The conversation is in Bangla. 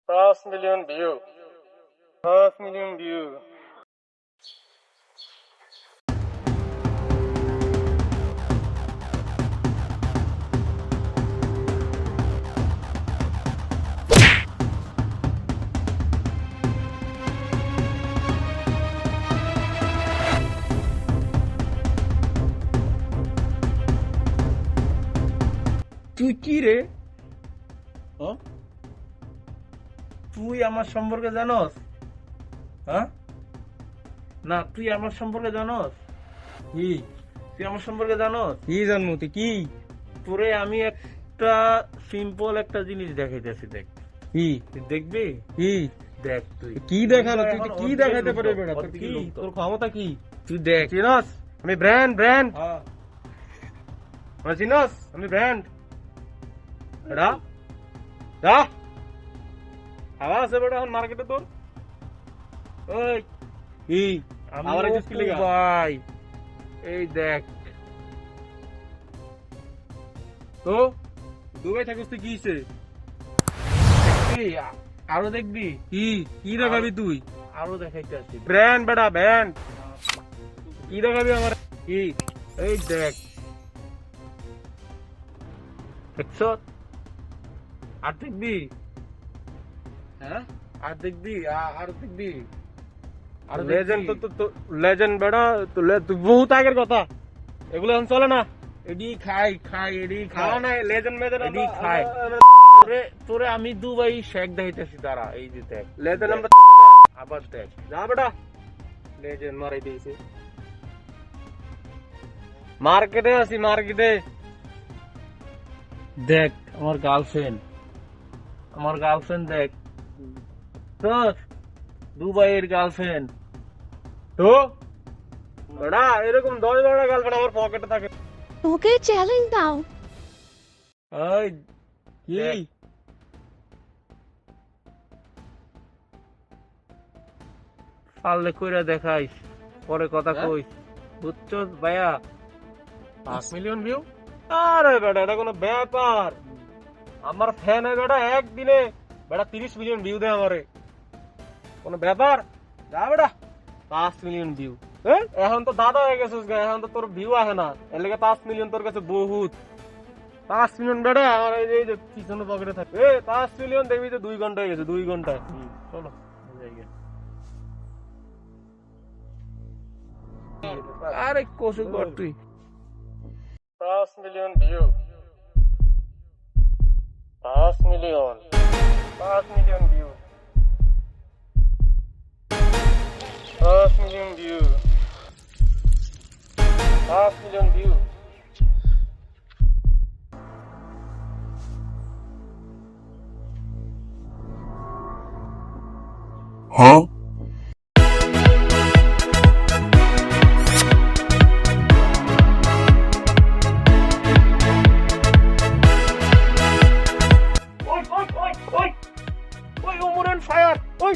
5 million view. 5 million view. তুই কি রে? তুই আমার সম্পর্কে জানোস? হ্যাঁ না, তুই আমার সম্পর্কে জানোস? কি তুই আমার সম্পর্কে জানোস? কি জানবো তুই কি তোরে আমি একটা সিম্পল একটা জিনিস দেখাইতেছি, দেখ। কি তুই দেখবি? কি দেখ তুই কি দেখানো তুই এখন কি অর্ধেক দেখাইতে লোক পারে তো, বেটা তোর অর্ধেক কি লোক তো। তোর ক্ষমতা কি তুই দেখ। চিনস? আমি ব্র্যান্ড। হ্যাঁ চিনস? আমি ব্র্যান্ড। এডা দা হাওয়া আছে বেটা এখন মার্কেটে তোর। ওই কি আমি আবার একটু অপু ভাই, এই দেখ তো দুবাই থাকিস তুই কি হইছে? দেখবি? আরো দেখবি? কি কি দেখাবি তুই আরো দেখাইতে আসছি। ব্র্যান্ড বেটা ব্র্যান্ড। কি দেখাবি আমার কি? এই দেখ, দেখছ? আর দেখবি? হ্যাঁ আর দেখবি? আর দেখবি? আর লেজেন্ড তো লেজেন্ড বেটা তুই বহুত আগের কথা, এগুলো এখন চলে না। এডি খাই খাই এডি খাওয়া খাই নাই লেজেন্ড মেজেন্ড এডি খাই। তোরে আমি দুবাই শেখ দেখাইতেছি, দাঁড়া এই যে দেখ, লেজেন্ড আমরা আবার দেখ। যা বেটা লেজেন্ড মারাই দিয়েছে। মার্কেটে আছি মার্কেটে। দেখ আমার গার্লফ্রেন্ড দেখ তোর, দুবাইয়ের গার্লফ্রেন্ড। তো বেটা এরকম 10-12টা গার্লফ্রেন্ড আমার পকেটে থাকে। ওকে চ্যালেঞ্জ দাও। ওই কি দেখ। পারলে কইরা দেখাইস, পরে কথা হ্যাঁ? কইস, বুঝছস ভাইয়া? 5 মিলিয়ন ভিউ? আরে বেটা এটা কোনো ব্যাপার? আমার ফ্যান হয় বেটা একদিনে বেটা 30 মিলিয়ন ভিউ দেয় আমারে, কোনো ব্যাপার? যা বেটা 5 মিলিয়ন ভিউ। এখন তো দাদা হয়ে গেছিস গা, এখন তো তোর ভিউ আসে না, এর লেগে 5 মিলিয়ন তোর কাছে বহুত। 5 মিলিয়ন বেটা আমার এই যে পিছনে পকেটে থাকে। 5 মিলিয়ন দেখবি যে 2 ঘন্টা হয়ে গেছে, 2 ঘন্টায়। চলো আরে কসু কর তুই। 5 million view. 5 million. 5 million view. 5 million view. 5 million view. ওই ওমর অন ফায়ার, ওই